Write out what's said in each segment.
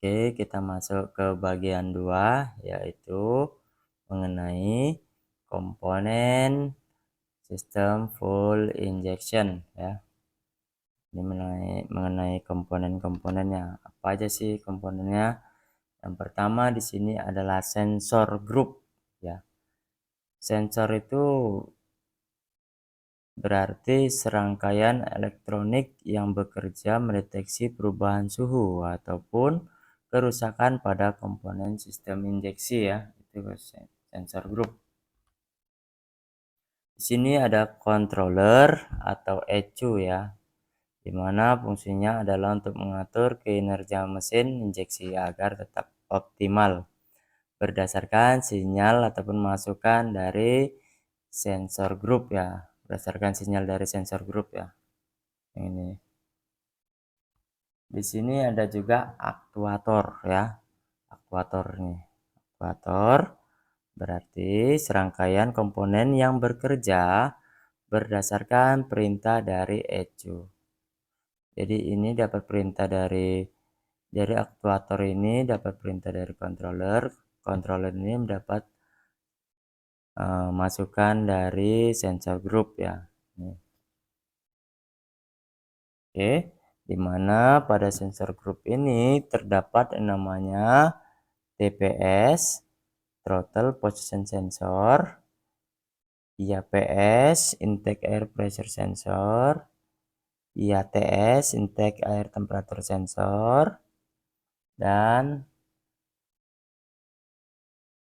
Oke, kita masuk ke bagian 2, yaitu mengenai komponen sistem full injection ya. Ini mengenai komponen-komponennya. Apa aja sih komponennya? Yang pertama di sini adalah sensor group ya. Sensor itu berarti serangkaian elektronik yang bekerja mendeteksi perubahan suhu ataupun kerusakan pada komponen sistem injeksi ya. Itu sensor group. Di sini ada controller atau ECU ya, di mana fungsinya adalah untuk mengatur kinerja mesin injeksi agar tetap optimal berdasarkan sinyal ataupun masukan dari sensor group ya, berdasarkan sinyal dari sensor group ya. Ini. Di sini ada juga aktuator ya. Aktuator nih. Aktuator berarti serangkaian komponen yang bekerja berdasarkan perintah dari ECU. Jadi ini dapat perintah dari aktuator ini dapat perintah dari controller. Controller ini mendapat masukan dari sensor group ya. Oke, di mana pada sensor group ini terdapat yang namanya TPS, throttle position sensor, IAPS, intake air pressure sensor, IATS, intake air temperature sensor, dan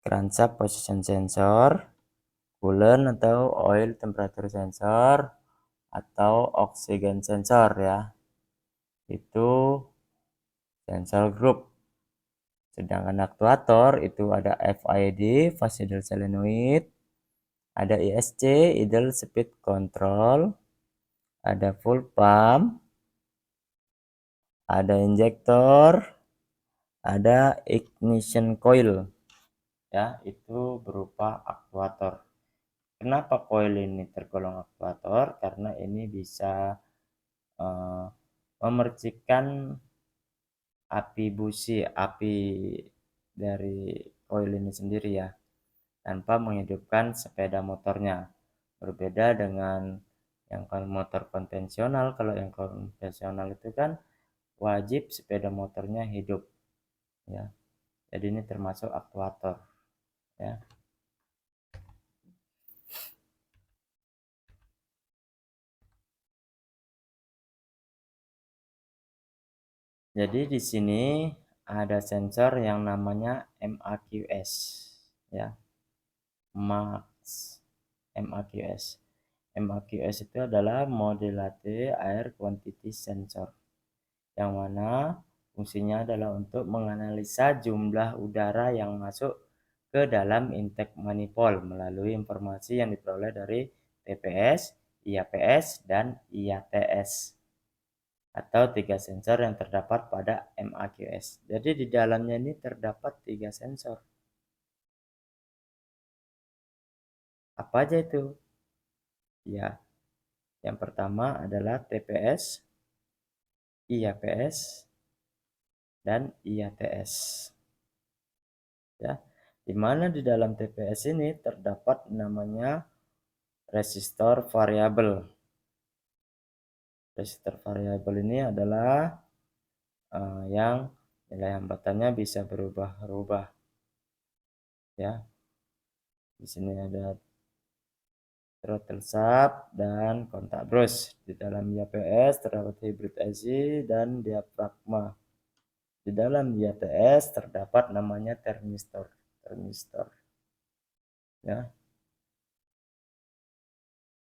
crankshaft position sensor, coolant atau oil temperature sensor, atau oxygen sensor ya. Itu sensor group. Sedangkan aktuator itu ada FID, fast idle solenoid, ada ISC, idle speed control, ada full pump, ada injektor, ada ignition coil. Ya, itu berupa aktuator. Kenapa coil ini tergolong aktuator? Karena ini bisa memercikan api busi, api dari coil ini sendiri ya, tanpa menghidupkan sepeda motornya. Berbeda dengan yang motor konvensional. Kalau yang konvensional itu kan wajib sepeda motornya hidup ya. Jadi ini termasuk aktuator ya. Jadi di sini ada sensor yang namanya MAQS ya. MAQS. MAQS itu adalah Modulate Air Quantity Sensor, yang mana fungsinya adalah untuk menganalisa jumlah udara yang masuk ke dalam intake manifold melalui informasi yang diperoleh dari TPS, IAPS, dan IATS, atau 3 sensor yang terdapat pada MAQS. Jadi di dalamnya ini terdapat 3 sensor. Apa aja itu? Ya, yang pertama adalah TPS, IAPS, dan IATS. Ya, di mana di dalam TPS ini terdapat namanya resistor variabel. Resistor variabel ini adalah yang nilai hambatannya bisa berubah-ubah. Ya, di sini ada throttle shaft dan kontak brush. Di dalam IAPS terdapat hybrid IC dan diafragma. Di dalam IATS terdapat namanya termistor. Ya.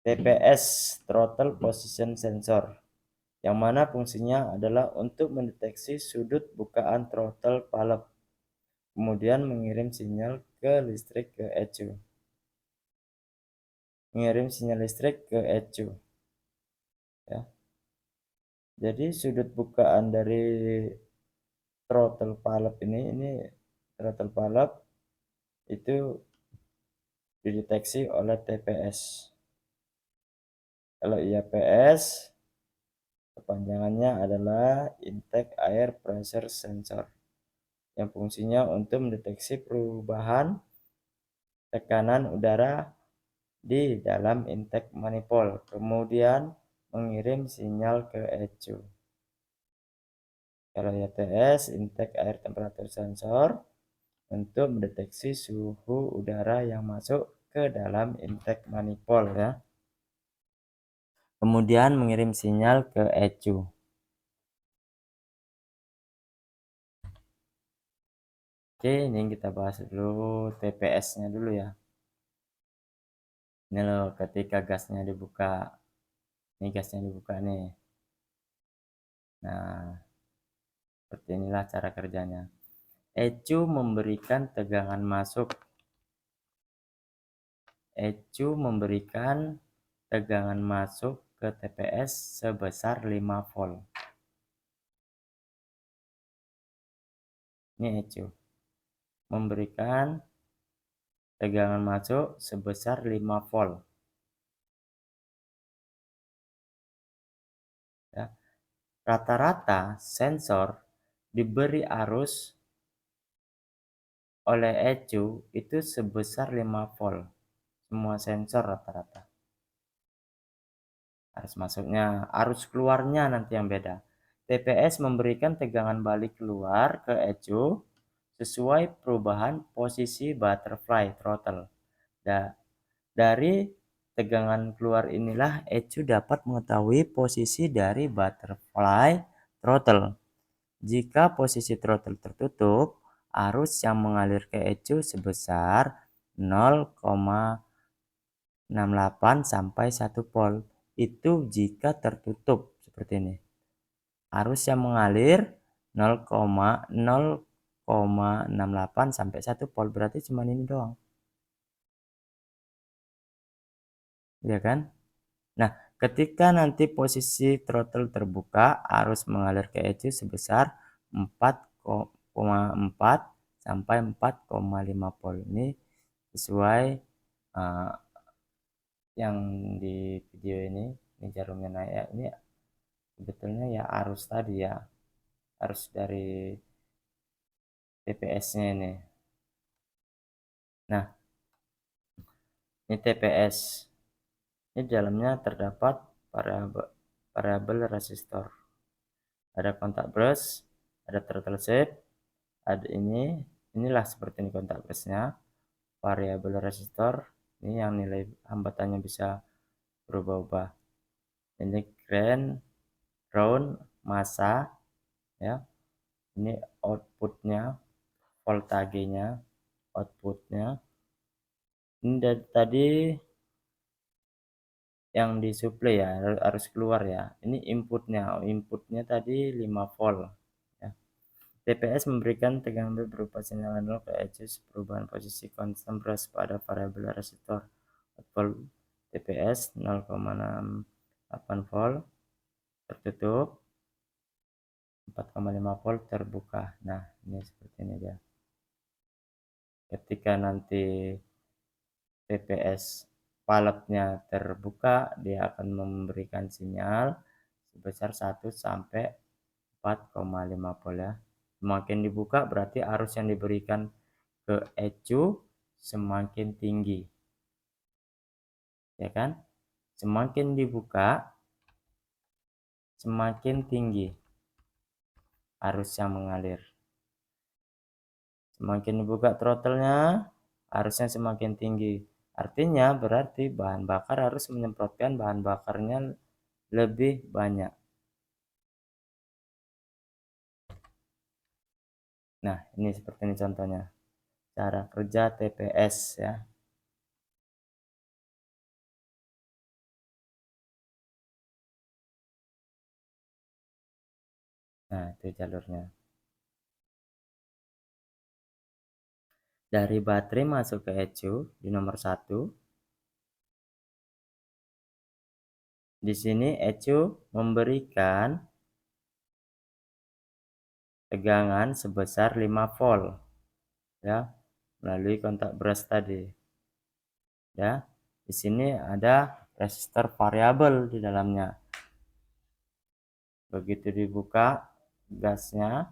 TPS, throttle position sensor, yang mana fungsinya adalah untuk mendeteksi sudut bukaan throttle valve, kemudian mengirim sinyal ke listrik ke ECU. Ya. Jadi sudut bukaan dari throttle valve ini throttle valve itu dideteksi oleh TPS. Kalau IAPS kepanjangannya adalah intake air pressure sensor. yang fungsinya untuk mendeteksi perubahan tekanan udara di dalam intake manifold, kemudian mengirim sinyal ke ECU. Kalau ITS, intake air temperature sensor, untuk mendeteksi suhu udara yang masuk ke dalam intake manifold ya. Kemudian mengirim sinyal ke ECU. Oke, ini kita bahas dulu TPS-nya dulu ya. Ini loh ketika gasnya dibuka. Ini gasnya dibuka nih. Nah, seperti inilah cara kerjanya. ECU memberikan tegangan masuk. ECU memberikan tegangan masuk ke TPS sebesar 5 volt. Ini ECU memberikan tegangan masuk sebesar 5 volt. Ya. Rata-rata sensor diberi arus oleh ECU itu sebesar 5 volt. Semua sensor rata-rata. Arus masuknya, arus keluarnya nanti yang beda. TPS memberikan tegangan balik keluar ke ECU sesuai perubahan posisi butterfly throttle. Dari tegangan keluar inilah ECU dapat mengetahui posisi dari butterfly throttle. Jika posisi throttle tertutup, arus yang mengalir ke ECU sebesar 0,68 sampai 1 volt. Itu jika tertutup seperti ini. Arus yang mengalir 0,68 sampai 1 volt, berarti cuma ini doang. Ya kan? Nah, ketika nanti posisi throttle terbuka, arus mengalir ke ECU sebesar 4,4 sampai 4,5 volt. Ini sesuai yang di video ini jarumnya naik ya. Ini sebetulnya ya arus tadi ya, arus dari TPS-nya ini. Nah, ini TPS. Ini di dalamnya terdapat variabel resistor. Ada kontak brush, ada throttle shape, ada inilah seperti ini kontak brushnya. Variabel resistor, ini yang nilai hambatannya bisa berubah-ubah. Ini ground, massa, ya. Ini outputnya, voltagenya, outputnya. Ini dari tadi yang disuplai ya, harus keluar ya. Ini inputnya tadi 5 volt ya. TPS memberikan tegangan berupa sinyal analog ke ECU perubahan posisi konstan brush pada variabel resistor. Volt TPS 0,68 volt tertutup, 4,5 volt terbuka. Nah, ini seperti ini ya. Ketika nanti TPS paletnya terbuka, dia akan memberikan sinyal sebesar 1 sampai 4,5 volt ya. Semakin dibuka berarti arus yang diberikan ke ECU semakin tinggi. Ya kan? Semakin dibuka semakin tinggi arus yang mengalir. Semakin dibuka throttle-nya, arusnya semakin tinggi. Artinya berarti bahan bakar harus menyemprotkan bahan bakarnya lebih banyak. Nah, ini seperti ini contohnya. Cara kerja TPS ya. Nah, itu jalurnya. Dari baterai masuk ke ECU di nomor 1. Di sini ECU memberikan tegangan sebesar 5 volt ya, melalui kontak brush tadi. Ya. Di sini ada resistor variabel di dalamnya. Begitu dibuka gasnya,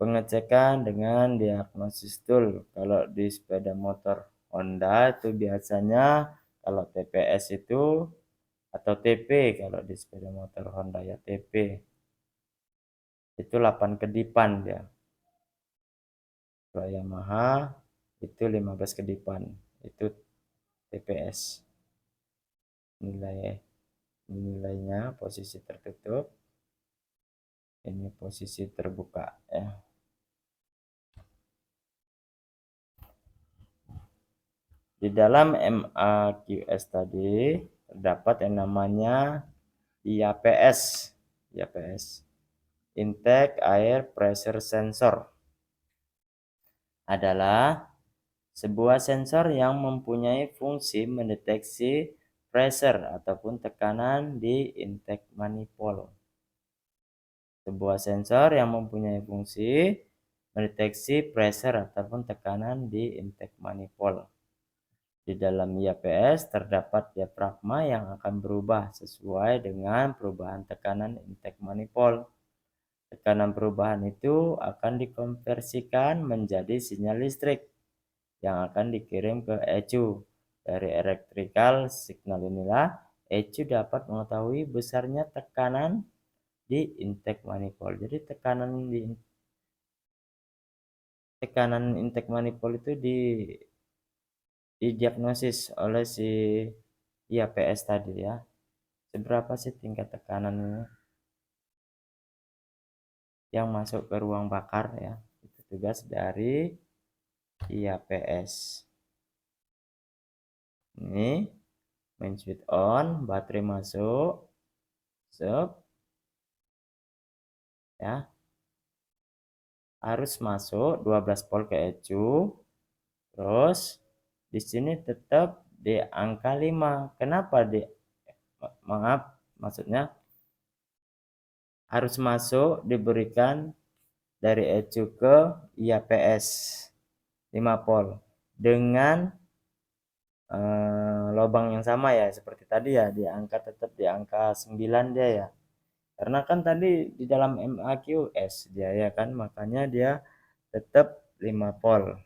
Pengecekan dengan diagnosis tool. Kalau di sepeda motor Honda itu biasanya kalau TPS itu atau TP, kalau di sepeda motor Honda ya TP. Itu 8 kedipan dia. Kalau Yamaha itu 15 kedipan. Itu TPS. Nilainya posisi tertutup. Ini posisi terbuka ya. Di dalam MAQS tadi terdapat yang namanya IAPS. IAPS. Intake Air Pressure Sensor adalah sebuah sensor yang mempunyai fungsi mendeteksi pressure ataupun tekanan di intake manifold. Sebuah sensor yang mempunyai fungsi mendeteksi pressure ataupun tekanan di intake manifold. Di dalam IAPS terdapat diafragma yang akan berubah sesuai dengan perubahan tekanan intake manifold. Tekanan perubahan itu akan dikonversikan menjadi sinyal listrik yang akan dikirim ke ECU. Dari electrical signal inilah ECU dapat mengetahui besarnya tekanan di intake manifold. Jadi tekanan intake manifold itu didiagnosis oleh si IAPS tadi ya. Seberapa sih tingkat tekanan yang masuk ke ruang bakar ya. Itu tugas dari IAPS. Ini main switch on, baterai masuk, sub, ya, harus masuk 12 volt ke ECU, terus di sini tetap di angka 5. Kenapa maaf, maksudnya harus masuk diberikan dari ECU ke IAPS 5 volt dengan lubang yang sama ya, seperti tadi ya, tetap di angka 9 dia ya. Karena kan tadi di dalam MAQS dia ya kan, makanya dia tetap 5 volt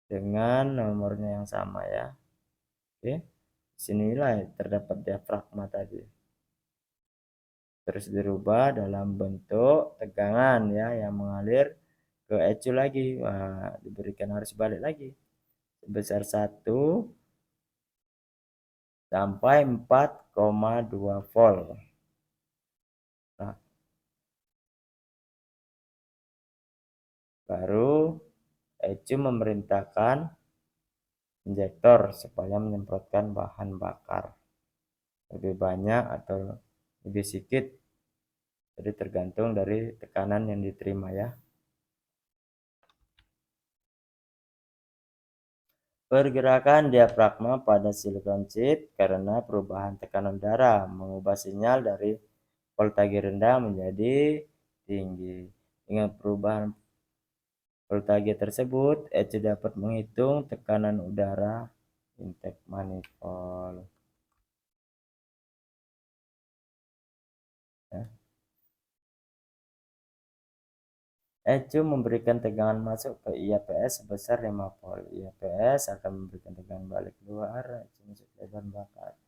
dengan nomornya yang sama ya. Oke. Sinilah terdapat diafragma tadi. Terus dirubah dalam bentuk tegangan ya yang mengalir ke ECU lagi. Wah, diberikan arus balik lagi sebesar 1 sampai 4,2 volt. Nah, baru ECU memerintahkan injektor supaya menyemprotkan bahan bakar lebih banyak atau lebih sedikit, jadi tergantung dari tekanan yang diterima ya. Pergerakan diafragma pada silikon sheet karena perubahan tekanan udara mengubah sinyal dari voltage rendah menjadi tinggi. Dengan perubahan voltage tersebut, ECU dapat menghitung tekanan udara intake manifold. Ya. ECU memberikan tegangan masuk ke IAPS sebesar 5 volt. IAPS akan memberikan tegangan balik keluar ECU masuk ke bahan bakar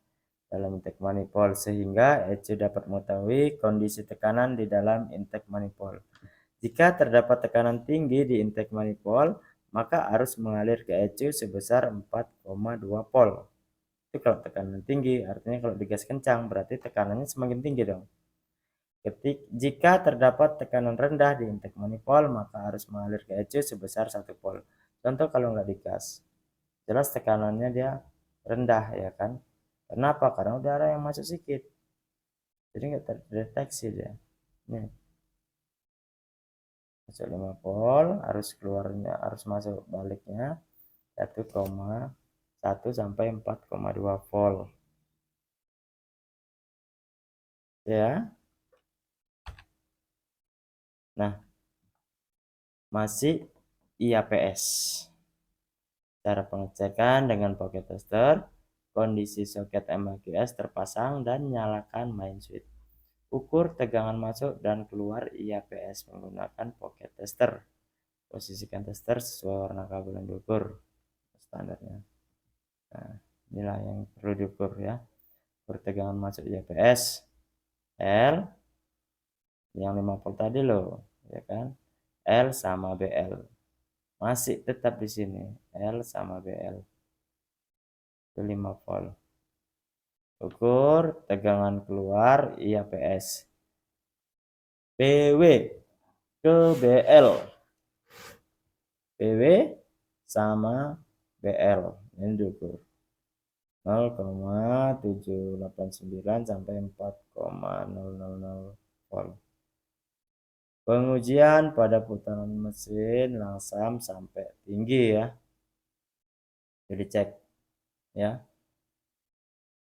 dalam intake manifold sehingga ECU dapat mengetahui kondisi tekanan di dalam intake manifold. Jika terdapat tekanan tinggi di intake manifold, maka arus mengalir ke ECU sebesar 4,2 volt. Itu kalau tekanan tinggi, artinya kalau digas kencang berarti tekanannya semakin tinggi dong. Jika terdapat tekanan rendah di intake manifold, maka arus mengalir ke ECU sebesar 1 volt. Contoh kalau nggak digas, jelas tekanannya dia rendah ya kan. Kenapa? Karena udara yang masuk sedikit, jadi nggak terdeteksi dia. Nih, masuk 5 volt, arus keluarnya, arus masuk baliknya 1,1 sampai 4,2 volt. Ya. Nah, masih IAPS. Cara pengecekan dengan pocket tester, kondisi soket MAQS terpasang dan nyalakan main switch. Ukur tegangan masuk dan keluar IAPS menggunakan pocket tester. Posisikan tester sesuai warna kabel yang diukur standarnya. Nah, inilah yang perlu diukur ya. Ukur tegangan masuk IAPS L yang 5 volt tadi loh, ya kan? L sama BL. Masih tetap di sini L sama BL. Itu 5 volt. Ukur tegangan keluar IAPS PW ke BL. PW sama BL. Ini diukur 0,789 sampai 4,000 volt. Pengujian pada putaran mesin langsam sampai tinggi ya. Jadi cek ya.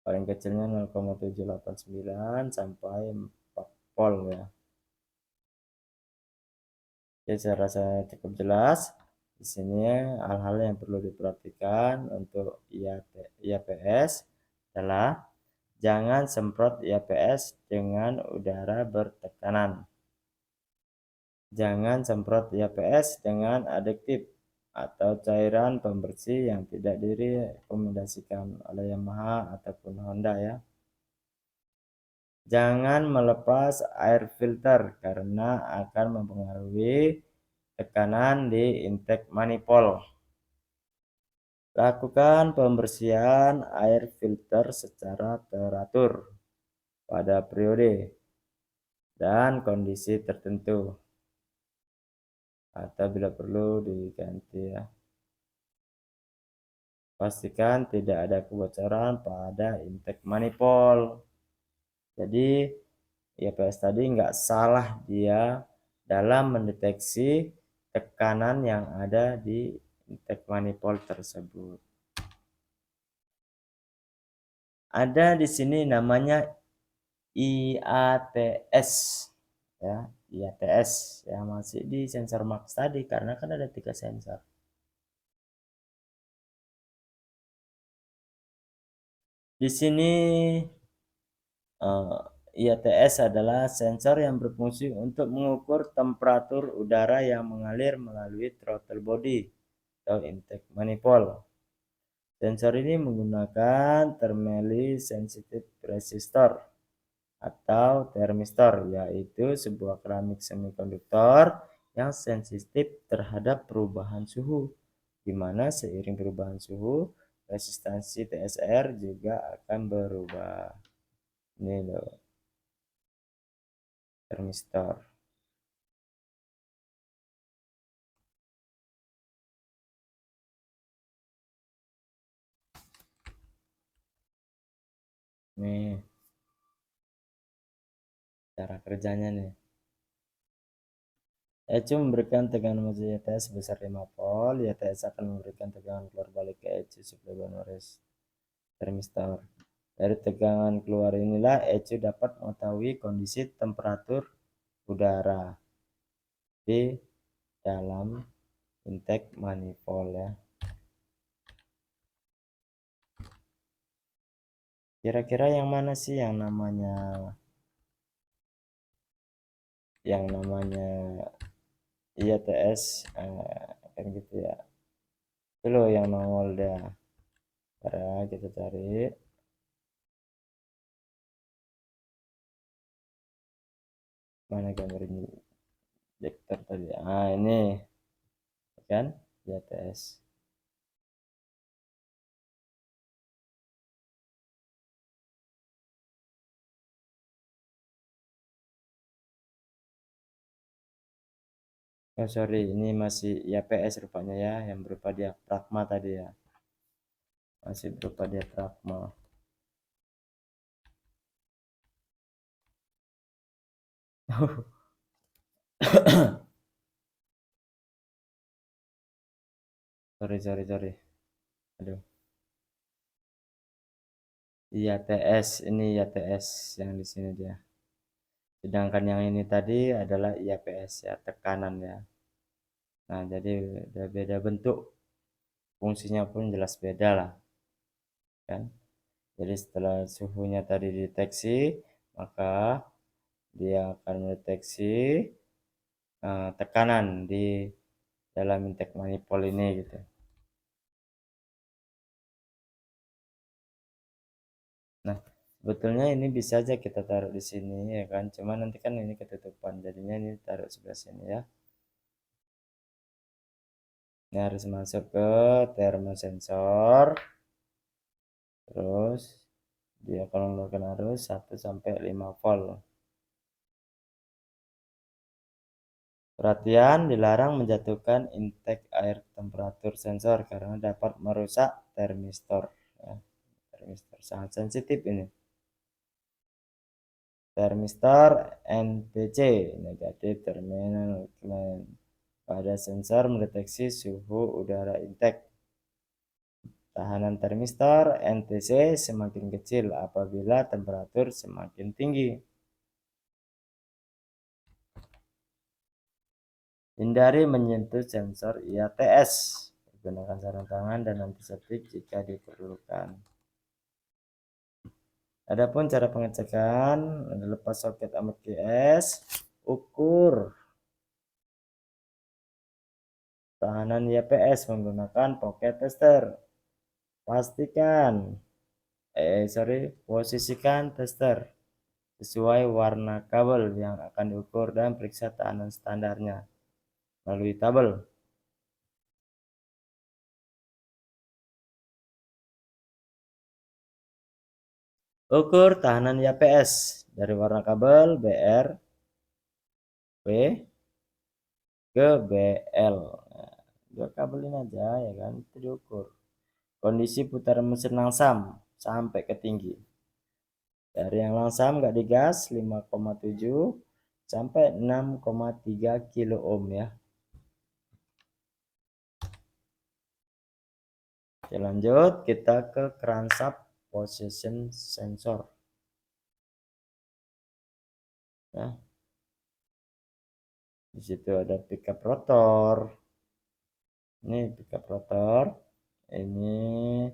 Paling kecilnya 0,789 sampai 4 volt ya. Jadi saya rasa cukup jelas. Di sini hal-hal yang perlu diperhatikan untuk IAPS adalah jangan semprot IAPS dengan udara bertekanan. Jangan semprot IAPS dengan adiktif atau cairan pembersih yang tidak direkomendasikan oleh Yamaha ataupun Honda ya. Jangan melepas air filter karena akan mempengaruhi tekanan di intake manifold. Lakukan pembersihan air filter secara teratur pada periode dan kondisi tertentu atau bila perlu diganti ya. Pastikan tidak ada kebocoran pada intake manifold. Jadi IAPS tadi nggak salah dia dalam mendeteksi tekanan yang ada di intake manifold tersebut. Ada di sini namanya IATS ya, IATS ya, masih di sensor max tadi karena kan ada 3 sensor. Di sini IATS adalah sensor yang berfungsi untuk mengukur temperatur udara yang mengalir melalui throttle body atau intake manifold. Sensor ini menggunakan thermally sensitive resistor atau termistor, yaitu sebuah keramik semikonduktor yang sensitif terhadap perubahan suhu, di mana seiring perubahan suhu, resistansi TSR juga akan berubah. Ini loh, termistor. Nih, cara kerjanya nih. ECU memberikan tegangan masuk IATS sebesar 5 volt. IATS akan memberikan tegangan keluar balik ke ECU supply boundary termistor. Dari tegangan keluar inilah ECU dapat mengetahui kondisi temperatur udara di dalam intake manifold ya. Kira-kira yang mana sih yang namanya IATS kan gitu ya. Itu loh yang nongol dah. Karena kita cari mana gambar injektor tadi. Ini kan IATS. Oh sorry, ini masih IAPS rupanya ya, yang berupa diafragma tadi ya. Masih berupa diafragma. sorry. Aduh. IATS, ini IATS yang di sini dia. Sedangkan yang ini tadi adalah IAPS ya, tekanan ya. Nah, jadi udah beda bentuk. Fungsinya pun jelas beda lah. Kan? Jadi setelah suhunya tadi dideteksi, maka dia akan mendeteksi tekanan di dalam intake manifold ini gitu. Nah, sebetulnya ini bisa aja kita taruh di sini ya kan, cuma nanti kan ini ketutupan, jadinya ini taruh sebelah sini ya. Ini harus masuk ke termosensor, terus dia akan mengeluarkan arus 1 sampai 5 volt. Perhatian, dilarang menjatuhkan intake air temperatur sensor karena dapat merusak termistor. Ya, termistor sangat sensitif ini. Termistor NTC negatif terminal clean. Pada sensor mendeteksi suhu udara intake. Tahanan termistor NTC semakin kecil apabila temperatur semakin tinggi. Hindari menyentuh sensor IATS. Gunakan sarung tangan dan antiseptik jika diperlukan. Adapun cara pengecekan, lepas soket AMQS, ukur tahanan IAPS menggunakan pocket tester. Posisikan tester sesuai warna kabel yang akan diukur dan periksa tahanan standarnya melalui tabel. Ukur tahanan IAPS dari warna kabel BR W ke BL. Nah, dua kabel ini aja ya kan, itu diukur. Kondisi putaran mesin langsam sampai ke tinggi. Dari yang langsam nggak digas 5,7 sampai 6,3 kilo ohm ya. Oke, lanjut kita ke crankshaft position sensor. Nah, di situ ada pickup rotor. Ini pickup rotor. Ini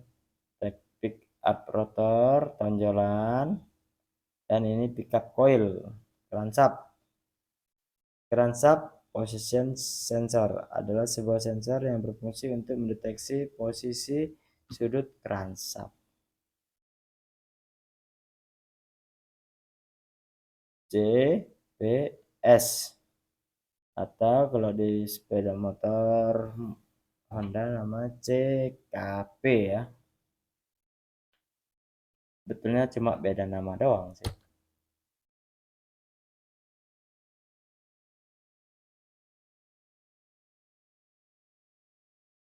pickup rotor tonjolan. Dan ini pickup coil crankshaft. Crankshaft position sensor adalah sebuah sensor yang berfungsi untuk mendeteksi posisi sudut crankshaft. CPS atau kalau di sepeda motor Honda nama CKP ya. Betulnya cuma beda nama doang sih.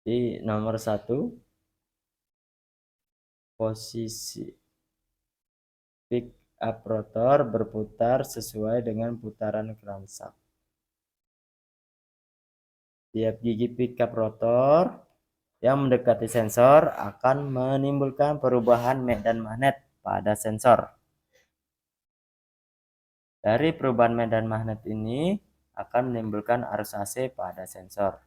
Di nomor 1 posisi pick up rotor berputar sesuai dengan putaran crankshaft. Tiap gigi pickup rotor yang mendekati sensor akan menimbulkan perubahan medan magnet pada sensor. Dari perubahan medan magnet ini akan menimbulkan arus AC pada sensor.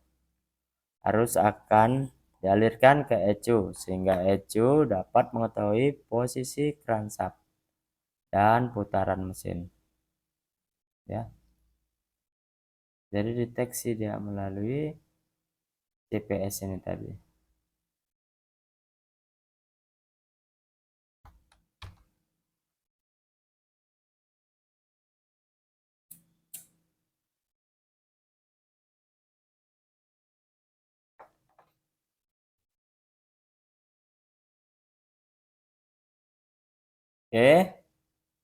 Arus akan dialirkan ke ECU sehingga ECU dapat mengetahui posisi crankshaft dan putaran mesin. Ya. Jadi deteksi dia melalui CPS ini tadi. Oke,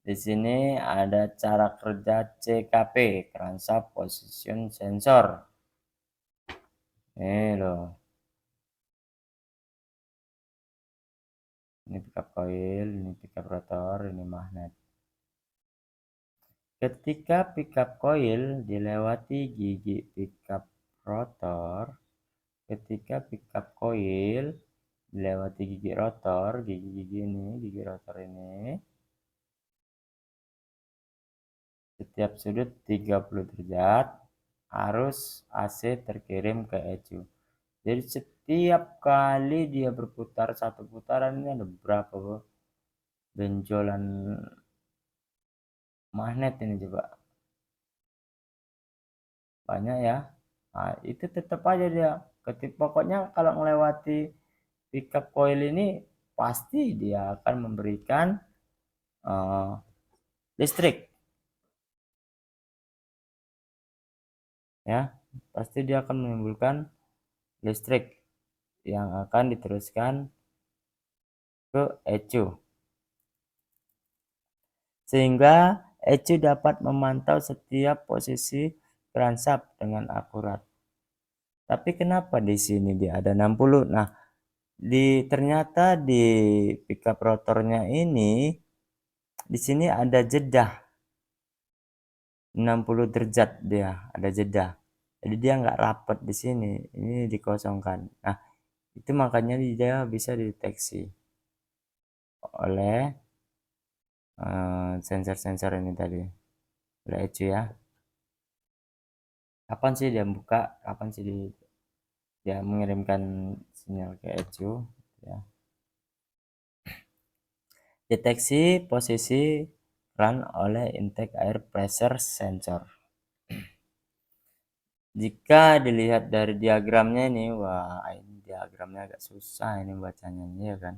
di sini ada cara kerja CKP, crankshaft position sensor. Ini loh. Ini pickup coil, ini pickup rotor, ini magnet. Ketika pickup coil dilewati gigi pickup rotor, ketika pickup coil dilewati gigi rotor, gigi-gigi ini, gigi rotor ini, setiap sudut 30 derajat, arus AC terkirim ke ECU. Jadi setiap kali dia berputar satu putaran ini ada berapa benjolan magnet ini coba. banyak ya. Nah, itu tetap aja dia pokoknya kalau melewati pickup coil ini pasti dia akan memberikan listrik ya, pasti dia akan menimbulkan listrik yang akan diteruskan ke ECU, sehingga ECU dapat memantau setiap posisi crankshaft dengan akurat. Tapi kenapa di sini dia ada 60? Nah, ternyata di pickup rotornya ini di sini ada jeda 60 derajat, dia ada jeda. Jadi dia nggak rapat di sini, ini dikosongkan. Nah, itu makanya dia bisa dideteksi oleh sensor-sensor ini tadi, oleh ECU ya. Kapan sih dia buka, kapan sih dia mengirimkan sinyal ke ECU ya. Deteksi posisi run oleh intake air pressure sensor. Jika dilihat dari diagramnya ini, wah ini diagramnya agak susah ini bacanya ya kan.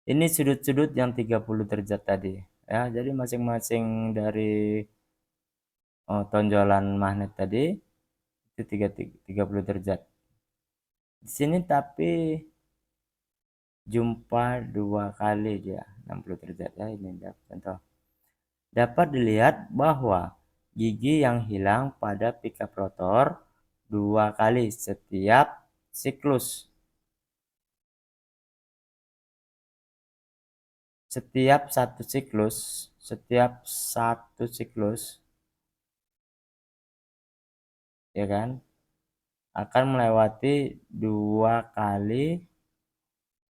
Ini sudut-sudut yang 30 derajat tadi ya. Jadi masing-masing dari tonjolan magnet tadi itu 30 derajat. Di sini tapi jumpa 2 kali dia 60 derajat ya, ini contoh. Dapat dilihat bahwa gigi yang hilang pada pickup rotor 2 kali setiap siklus. Setiap satu siklus ya kan akan melewati 2 kali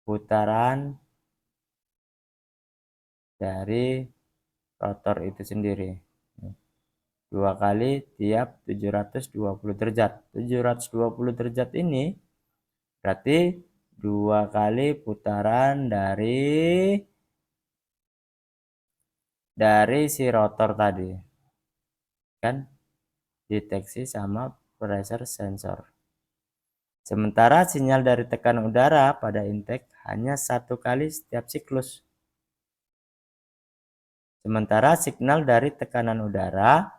putaran dari rotor itu sendiri. 2 kali tiap 720 derajat. 720 derajat ini berarti 2 kali putaran dari si rotor tadi. Kan deteksi sama pressure sensor. Sementara sinyal dari tekanan udara pada intake hanya 1 kali setiap siklus. Sementara signal dari tekanan udara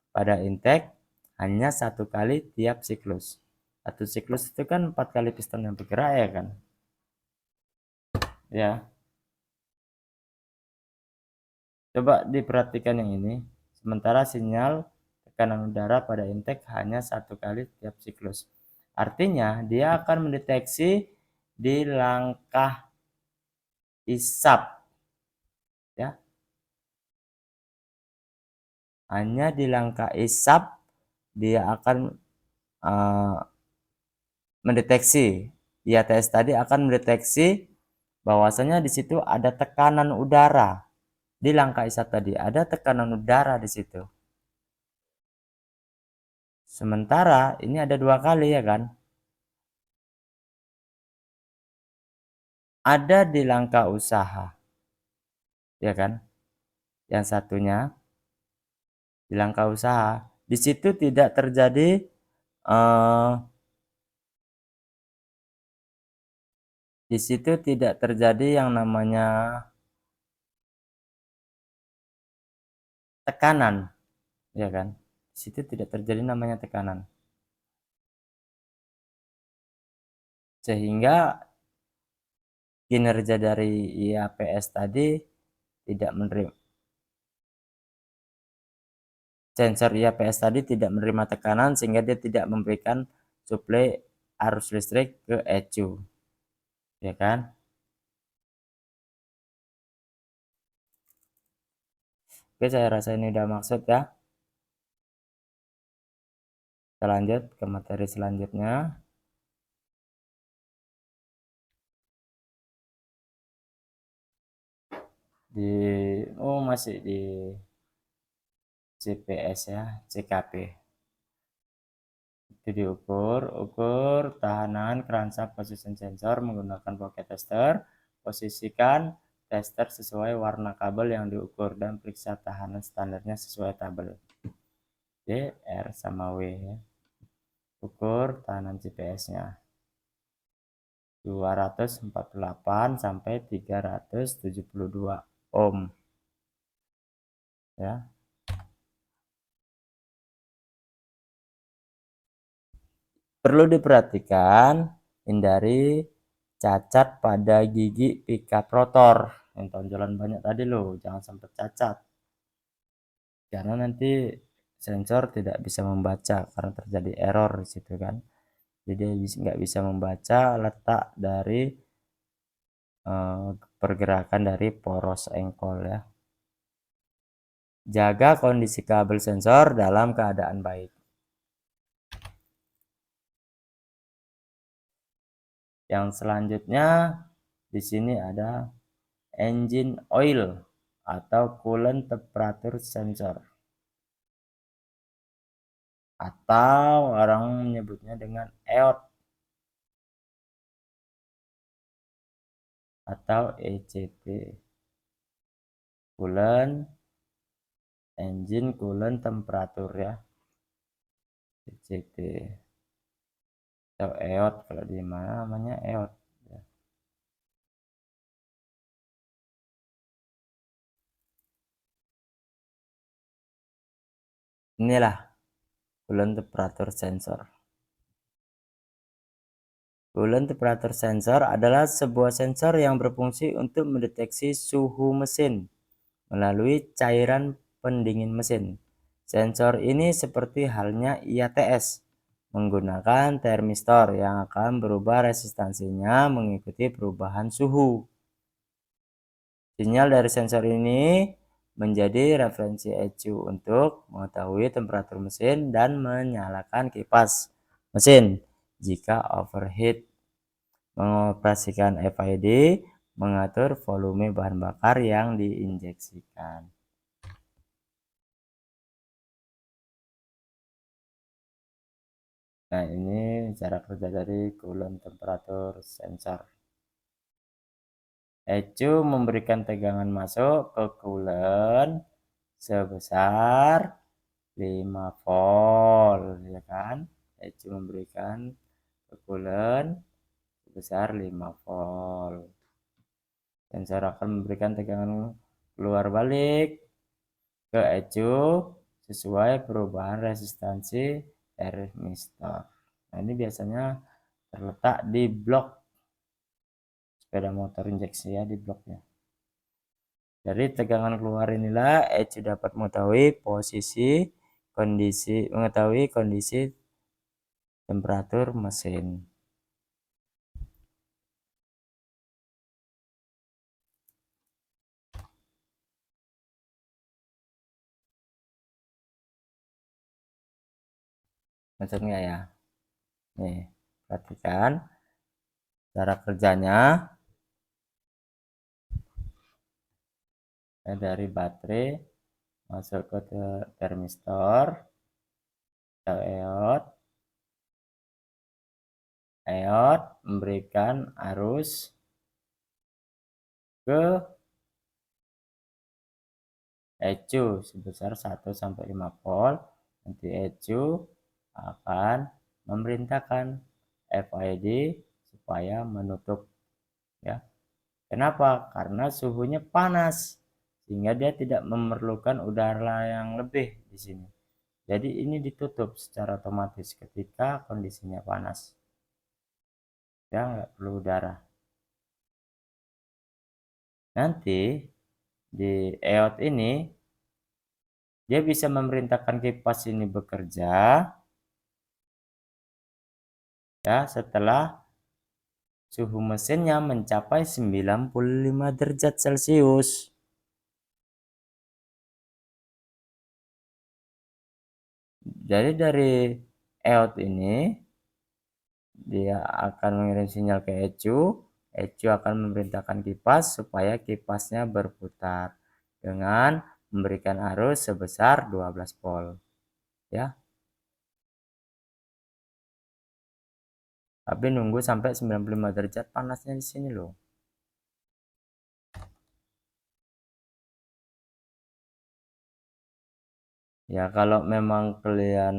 pada intake hanya 1 kali tiap siklus. Satu siklus itu kan 4 kali piston yang bergerak ya kan. Ya. Coba diperhatikan yang ini. Sementara sinyal tekanan udara pada intake hanya 1 kali tiap siklus. Artinya dia akan mendeteksi di langkah isap ya. Hanya di langkah isap dia akan mendeteksi, IATS tadi akan mendeteksi bahwasanya di situ ada tekanan udara. Di langkah isap tadi ada tekanan udara di situ. Sementara ini ada 2 kali ya kan. Ada di langkah usaha ya kan. Yang satunya di langkah usaha, di situ tidak terjadi di situ tidak terjadi yang namanya tekanan ya kan. Di situ tidak terjadi namanya tekanan, sehingga kinerja dari IAPS tadi tidak menerima, sensor IAPS tadi tidak menerima tekanan sehingga dia tidak memberikan suplai arus listrik ke ECU ya kan. Oke, saya rasa ini udah maksud ya. Kita lanjut ke materi selanjutnya. Masih di CPS ya, CKP. Itu ukur tahanan crankshaft position sensor menggunakan pocket tester. Posisikan tester sesuai warna kabel yang diukur dan periksa tahanan standarnya sesuai tabel. R sama W ya. Ukur tekanan CPS-nya 248 sampai 372 ohm ya. Perlu diperhatikan, hindari cacat pada gigi pickup rotor yang tonjolan banyak tadi loh, jangan sampai cacat karena nanti sensor tidak bisa membaca karena terjadi error di situ kan. Jadi nggak bisa membaca letak dari pergerakan dari poros engkol ya. Jaga kondisi kabel sensor dalam keadaan baik. Yang selanjutnya di sini ada engine oil atau coolant temperature sensor, atau orang menyebutnya dengan EOT atau ECT, coolant engine coolant temperature ya, ECT atau EOT, kalau di mana namanya EOT ya. Inilah coolant temperature sensor. Coolant temperature sensor adalah sebuah sensor yang berfungsi untuk mendeteksi suhu mesin melalui cairan pendingin mesin. Sensor ini seperti halnya IATS, menggunakan termistor yang akan berubah resistansinya mengikuti perubahan suhu. Sinyal dari sensor ini menjadi referensi ECU untuk mengetahui temperatur mesin dan menyalakan kipas mesin jika overheat, mengoperasikan FID, mengatur volume bahan bakar yang diinjeksikan. Nah, ini cara kerja dari coolant temperature sensor. ECU memberikan tegangan masuk ke coolant sebesar 5 volt ya kan. ECU memberikan ke coolant sebesar 5 volt. Sensor akan memberikan tegangan keluar balik ke ECU sesuai perubahan resistansi termistor. Nah, ini biasanya terletak di blok sepeda motor injeksi ya, di bloknya. Dari tegangan keluar inilah ECU dapat mengetahui kondisi temperatur mesin. Maksudnya ya. Nih, perhatikan cara kerjanya. Dari baterai masuk ke termistor atau EOT memberikan arus ke ECU sebesar 1 sampai 5 volt. Nanti ECU akan memerintahkan FID supaya menutup ya. Kenapa? Karena suhunya panas sehingga dia tidak memerlukan udara yang lebih di sini. Jadi ini ditutup secara otomatis ketika kondisinya panas. Ya, nggak perlu udara. Nanti di EOT ini dia bisa memerintahkan kipas ini bekerja ya setelah suhu mesinnya mencapai 95 derajat Celcius. Jadi dari EOT ini dia akan mengirim sinyal ke ECU. ECU akan memerintahkan kipas supaya kipasnya berputar dengan memberikan arus sebesar 12 volt ya. Tapi nunggu sampai 95 derajat panasnya di sini loh. Ya kalau memang kalian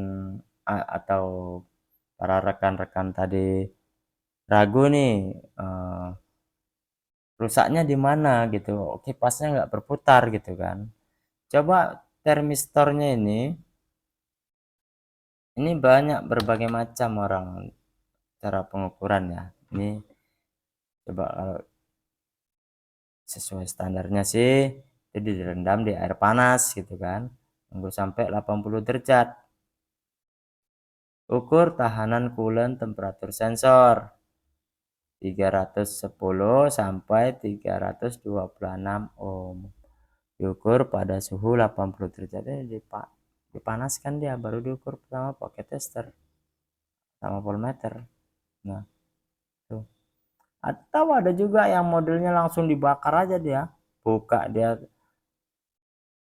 atau para rekan-rekan tadi ragu nih, rusaknya di mana gitu, kipasnya nggak berputar gitu kan. Coba termistornya ini banyak berbagai macam orang cara pengukuran ya. Ini coba kalau sesuai standarnya sih itu direndam di air panas gitu kan. Tunggu sampai 80 derajat. Ukur tahanan coolant temperatur sensor 310 sampai 326 ohm. Diukur pada suhu 80 derajat. Dipanaskan dia baru diukur pertama pakai tester sama voltmeter. Nah, tuh. Atau ada juga yang modelnya langsung dibakar aja dia. Buka dia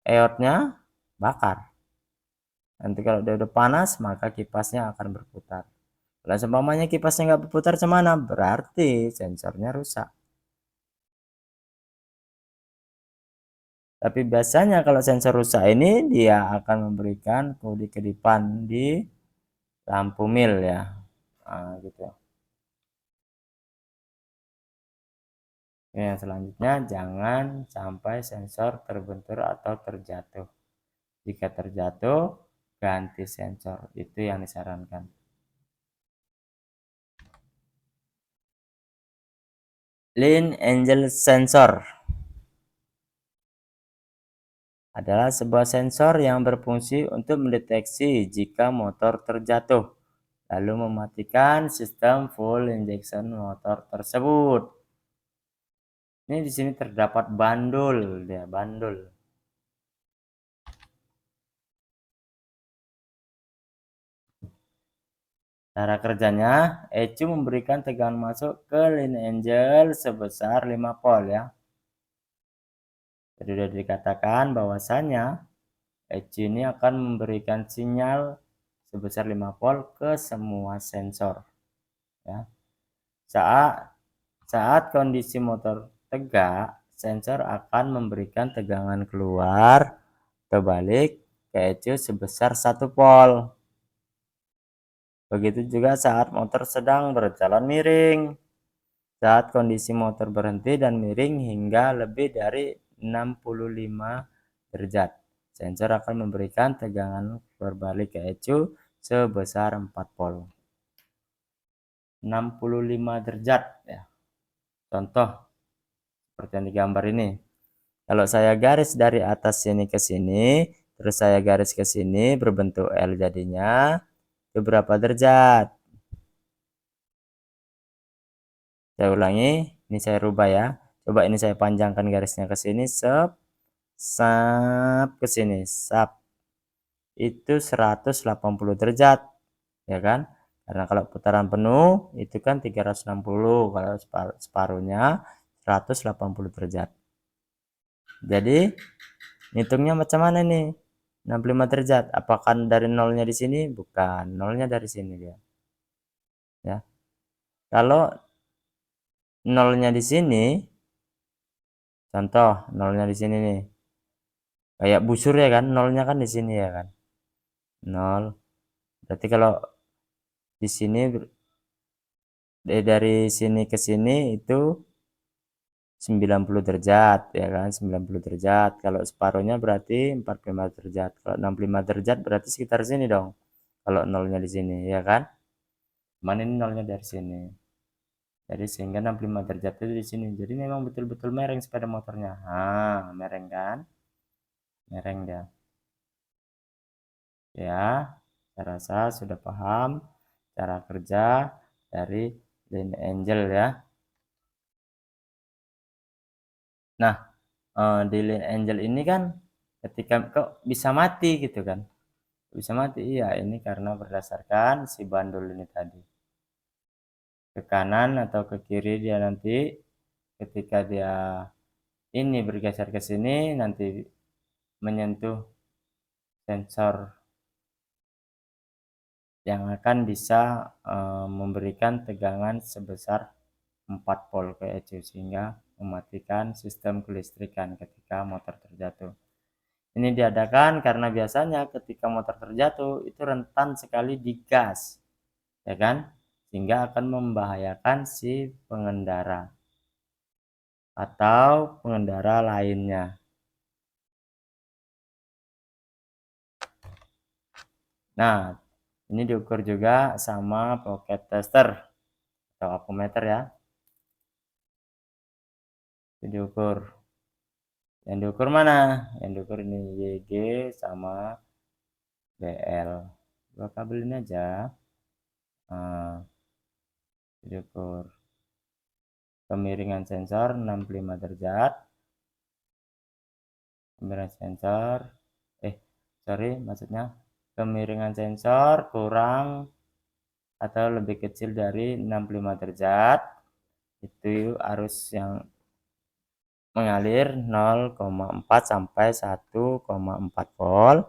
eotnya, bakar. Nanti kalau dia udah panas, maka kipasnya akan berputar. Kalau seumpamanya kipasnya nggak berputar semana, berarti sensornya rusak. Tapi biasanya kalau sensor rusak ini dia akan memberikan kode kedipan di lampu mil ya. Nah, gitu. Yang selanjutnya jangan sampai sensor terbentur atau terjatuh. Jika terjatuh, ganti sensor. Itu yang disarankan. Line Angel Sensor adalah sebuah sensor yang berfungsi untuk mendeteksi jika motor terjatuh, lalu mematikan sistem full injection motor tersebut. Ini di sini terdapat bandul, ya bandul. Cara kerjanya, ECU memberikan tegangan masuk ke line angel sebesar 5 volt ya. Jadi sudah dikatakan bahwasanya ECU ini akan memberikan sinyal sebesar 5 volt ke semua sensor ya. Saat kondisi motor tegak, sensor akan memberikan tegangan keluar terbalik ke ECU sebesar 1 volt. Begitu juga saat motor sedang berjalan miring. Saat kondisi motor berhenti dan miring hingga lebih dari 65 derajat, sensor akan memberikan tegangan berbalik ke ECU sebesar 4 volt. 65 derajat ya. Contoh seperti yang digambar ini. Kalau saya garis dari atas sini ke sini, terus saya garis ke sini berbentuk L jadinya, itu berapa derajat? Saya ulangi, ini saya rubah ya. Coba ini saya panjangkan garisnya ke sini, sap ke sini, sap. Itu 180 derajat, ya kan? Karena kalau putaran penuh itu kan 360, kalau separuhnya 180 derajat. Jadi hitungnya macam mana nih? 65 derajat. Apakah dari nolnya di sini? Bukan, nolnya dari sini dia. Ya. Kalau nolnya di sini, contoh nolnya di sini nih. Kayak busur ya kan, nolnya kan di sini ya kan. Nol. Berarti kalau di sini dari sini ke sini itu 90 derajat ya kan, 90 derajat. Kalau separuhnya berarti 45 derajat. Kalau 65 derajat berarti sekitar sini dong. Kalau nolnya di sini ya kan. Cuman ini nolnya dari sini. Jadi sehingga 65 derajat itu di sini. Jadi memang betul-betul mereng sepeda motornya. Nah, mereng kan? Mereng dia. Ya, saya rasa sudah paham cara kerja dari Line Angel ya. Nah, di Line Angel ini kan ketika kok bisa mati gitu kan. Bisa mati, iya ini karena berdasarkan si bandul ini tadi. Ke kanan atau ke kiri dia nanti ketika dia ini bergeser ke sini nanti menyentuh sensor yang akan bisa memberikan tegangan sebesar 4 volt ke ECU sehingga mematikan sistem kelistrikan ketika motor terjatuh. Ini diadakan karena biasanya ketika motor terjatuh itu rentan sekali digas, ya kan? Sehingga akan membahayakan si pengendara atau pengendara lainnya. Nah, ini diukur juga sama pocket tester atau apometer ya. Itu diukur. Yang diukur mana? Yang diukur ini YG sama BL. Dua kabel ini aja. Nah, diukur. Kemiringan sensor 65 derajat. Kemiringan sensor maksudnya kemiringan sensor kurang atau lebih kecil dari 65 derajat. Itu arus yang mengalir 0,4 sampai 1,4 volt.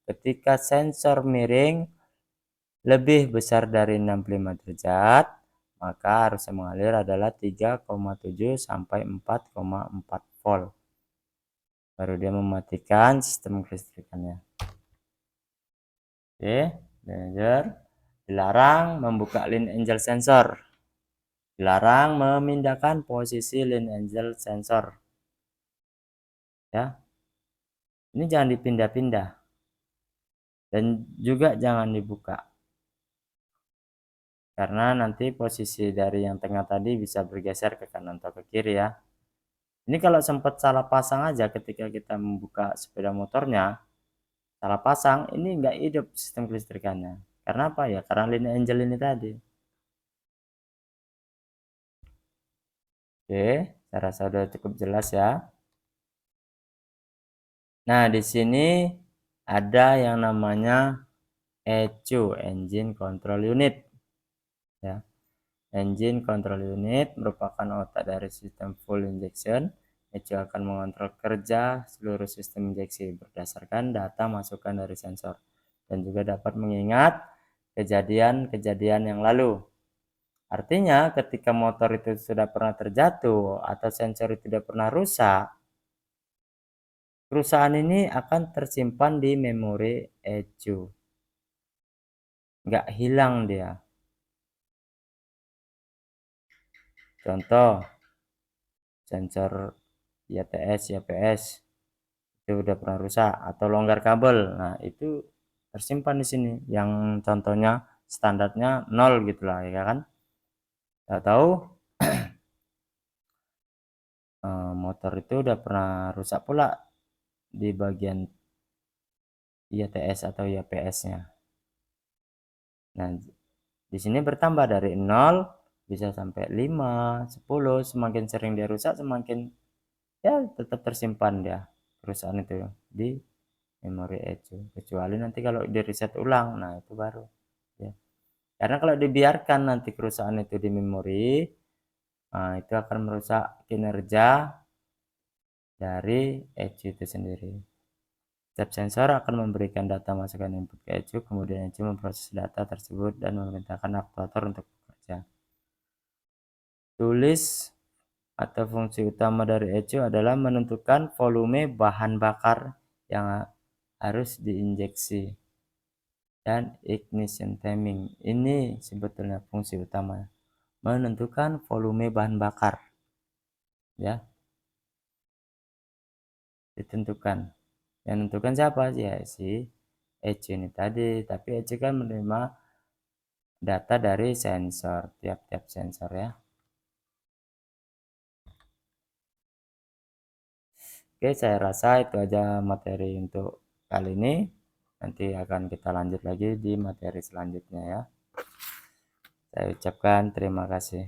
Ketika sensor miring lebih besar dari 65 derajat, maka arus yang mengalir adalah 3,7 sampai 4,4 volt. Baru dia mematikan sistem kelistrikannya. Oke, danger. Dilarang membuka line angel sensor. Dilarang memindahkan posisi line angel sensor. Ya. Ini jangan dipindah-pindah. Dan juga jangan dibuka. Karena nanti posisi dari yang tengah tadi bisa bergeser ke kanan atau ke kiri ya. Ini kalau sempat salah pasang aja ketika kita membuka sepeda motornya, salah pasang, ini nggak hidup sistem kelistrikannya. Karena apa ya? Karena line angel ini tadi. Oke, saya rasa sudah cukup jelas ya. Nah, di sini ada yang namanya ECU, Engine Control Unit. Ya. Engine Control Unit merupakan otak dari sistem full injection. ECU akan mengontrol kerja seluruh sistem injeksi berdasarkan data masukan dari sensor dan juga dapat mengingat kejadian-kejadian yang lalu. Artinya ketika motor itu sudah pernah terjatuh atau sensor itu sudah pernah rusak, kerusakan ini akan tersimpan di memori ECU. Nggak hilang dia. Contoh, sensor IATS, IAPS itu udah pernah rusak atau longgar kabel. Nah, itu tersimpan di sini. Yang contohnya standarnya 0 gitulah ya kan. Tahu motor itu udah pernah rusak pula di bagian IATS atau IAPS-nya. Nah, di sini bertambah dari 0 bisa sampai 5, 10, semakin sering dia rusak semakin ya tetap tersimpan dia kerusakan itu di memori ECU, kecuali nanti kalau di reset ulang, nah itu baru ya. Karena kalau dibiarkan nanti kerusakan itu di memori, nah itu akan merusak kinerja dari ECU itu sendiri. Setiap sensor akan memberikan data masukan input ke ECU, kemudian ECU memproses data tersebut dan memerintahkan aktuator untuk bekerja. Tulis atau fungsi utama dari ECU adalah menentukan volume bahan bakar yang harus diinjeksi dan ignition timing. Ini sebetulnya fungsi utama, menentukan volume bahan bakar ya, ditentukan. Yang menentukan siapa? Ya si ECU ini tadi, tapi ECU kan menerima data dari sensor, tiap-tiap sensor ya. Oke, saya rasa itu aja materi untuk kali ini. Nanti akan kita lanjut lagi di materi selanjutnya ya. Saya ucapkan terima kasih.